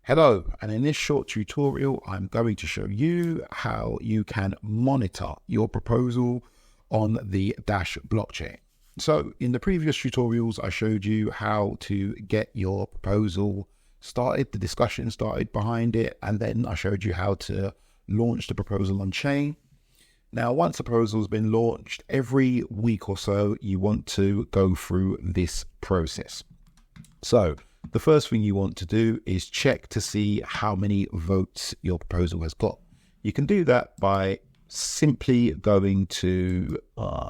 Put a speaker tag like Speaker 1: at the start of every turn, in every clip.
Speaker 1: Hello, and in this short tutorial, I'm going to show you how you can monitor your proposal on the Dash blockchain. So in the previous tutorials, I showed you how to get your proposal started, the discussion started behind it, and then I showed you how to launch the proposal on chain. Now, once the proposal has been launched, every week or so, you want to go through this process. So the first thing you want to do is check to see how many votes your proposal has got. You can do that by simply going to,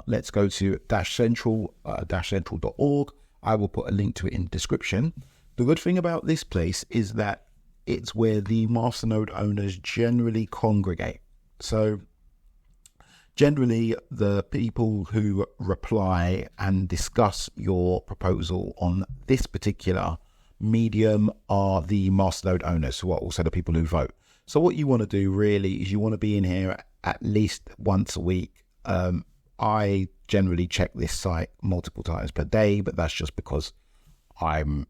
Speaker 1: let's go to dashcentral.org. I will put a link to it in the description. The good thing about this place is that it's where the masternode owners generally congregate. So generally, the people who reply and discuss your proposal on this particular medium are the masternode owners, who are also the people who vote. So what you want to do really is you want to be in here at least once a week. I generally check this site multiple times per day, but that's just because I'm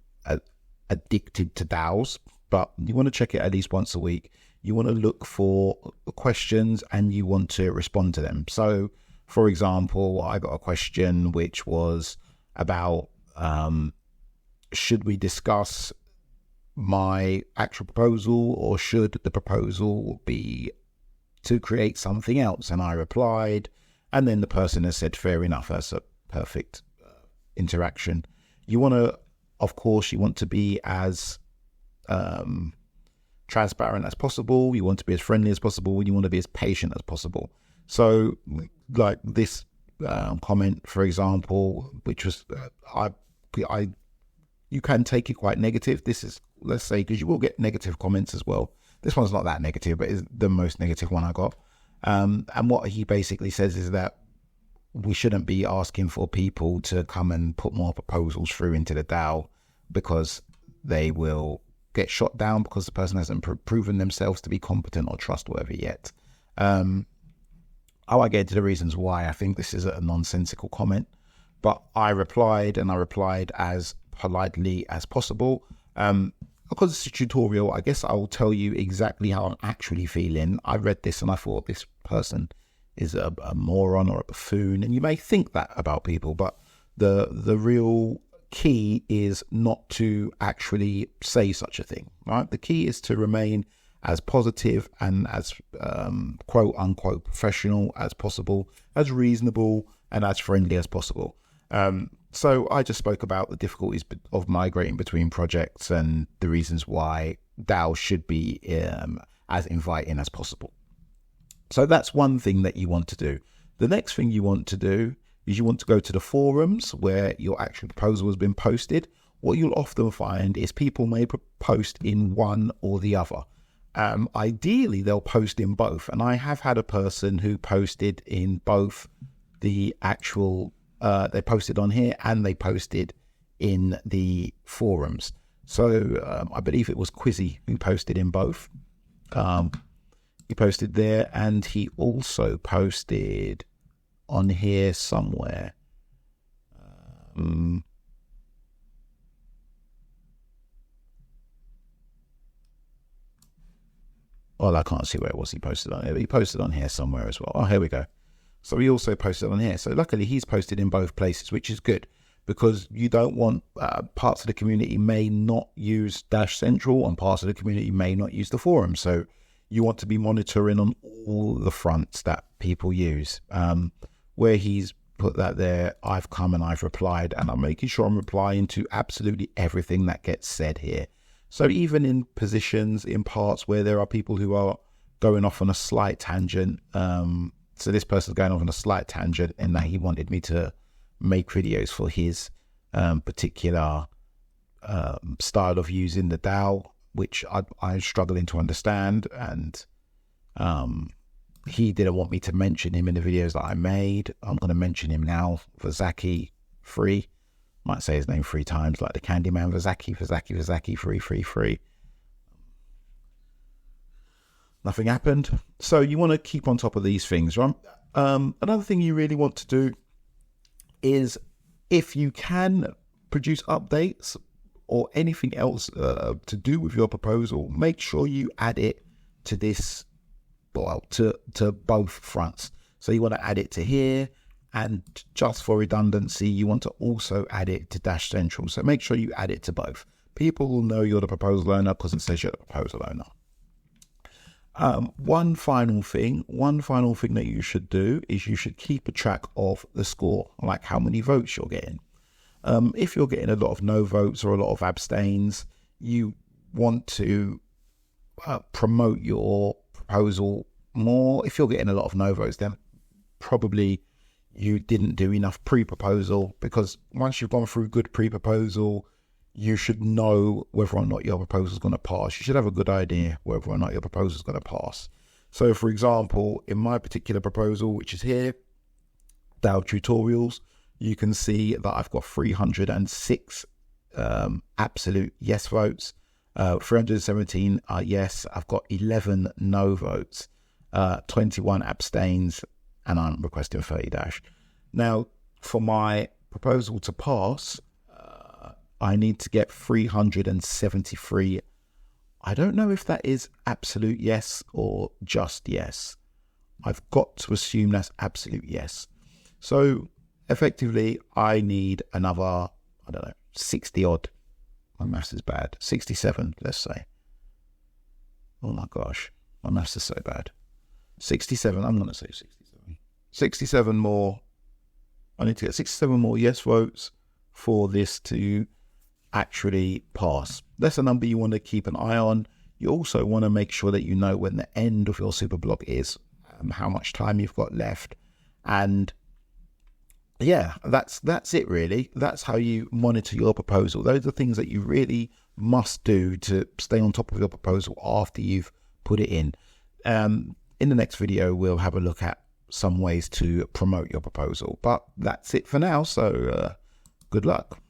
Speaker 1: addicted to DAOs. But you want to check it at least once a week. You want to look for questions and you want to respond to them. So, for example, I got a question which was about should we discuss my actual proposal, or should the proposal be to create something else? And I replied, and then the person has said, fair enough. That's a perfect interaction. You want to, of course, you want to be as transparent as possible. You want to be as friendly as possible. You want to be as patient as possible. So like this comment, for example, which was, you can take it quite negative. This is, let's say, because you will get negative comments as well. This one's not that negative, but it's the most negative one I got. And what he basically says is that we shouldn't be asking for people to come and put more proposals through into the DAO, because they will get shot down because the person hasn't proven themselves to be competent or trustworthy yet. I won't get into the reasons why I think this is a nonsensical comment, but I replied, and I replied as politely as possible. Because it's a tutorial, I guess I will tell you exactly how I'm actually feeling. I read this and I thought this person is a moron or a buffoon, and you may think that about people, but the real key is not to actually say such a thing, right? The key is to remain as positive and as quote unquote professional as possible, as reasonable and as friendly as possible. So I just spoke about the difficulties of migrating between projects and the reasons why DAO should be as inviting as possible. So that's one thing that you want to do. The next thing you want to do is you want to go to the forums where your actual proposal has been posted. What you'll often find is people may post in one or the other. Ideally, they'll post in both. And I have had a person who posted in both the actual they posted on here and they posted in the forums. So I believe it was Quizzy who posted in both. He posted there, and he also posted on here somewhere. Well, I can't see where it was he posted on here, but he posted on here somewhere as well. Oh, here we go. So he also posted on here. So luckily he's posted in both places, which is good, because you don't want parts of the community may not use Dash Central and parts of the community may not use the forum. So you want to be monitoring on all the fronts that people use. Where he's put that there, I've come and I've replied, and I'm making sure I'm replying to absolutely everything that gets said here. So even in positions, in parts where there are people who are going off on a slight tangent, so this person's going off on a slight tangent in that he wanted me to make videos for his particular style of using the DAO, which I'm struggling to understand. And he didn't want me to mention him in the videos that I made. I'm going to mention him now. Vazaki free. Might say his name 3 times, like the Candyman. Vazaki, free. Nothing happened. So you want to keep on top of these things, right? Another thing you really want to do is, if you can, produce updates or anything else to do with your proposal, make sure you add it to this, well, to both fronts. So you want to add it to here, and just for redundancy, you want to also add it to Dash Central. So make sure you add it to both. People will know you're the proposal owner because it says you're the proposal owner. One final thing that you should do is you should keep a track of the score, like how many votes you're getting. If you're getting a lot of no votes or a lot of abstains, you want to promote your proposal more. If you're getting a lot of no votes, then probably you didn't do enough pre-proposal, because once you've gone through good pre-proposal, you should know whether or not your proposal is going to pass. You should have a good idea whether or not your proposal is going to pass. So, for example, in my particular proposal, which is here, DAO tutorials, you can see that I've got 306 absolute yes votes, 317 are yes. I've got 11 no votes, 21 abstains, and I'm requesting 30 dash. Now, for my proposal to pass, I need to get 373. I don't know if that is absolute yes or just yes. I've got to assume that's absolute yes. So effectively, I need another, I don't know, 60 odd. My maths is bad. 67, let's say. Oh my gosh, my maths is so bad. 67, I'm going to say 67. 67 more. I need to get 67 more yes votes for this to actually pass. That's a number you want to keep an eye on. You also want to make sure that you know when the end of your super block is, how much time you've got left, and yeah, that's it really. That's how you monitor your proposal. Those are things that you really must do to stay on top of your proposal after you've put it in. In the next video, we'll have a look at some ways to promote your proposal, but that's it for now. So good luck.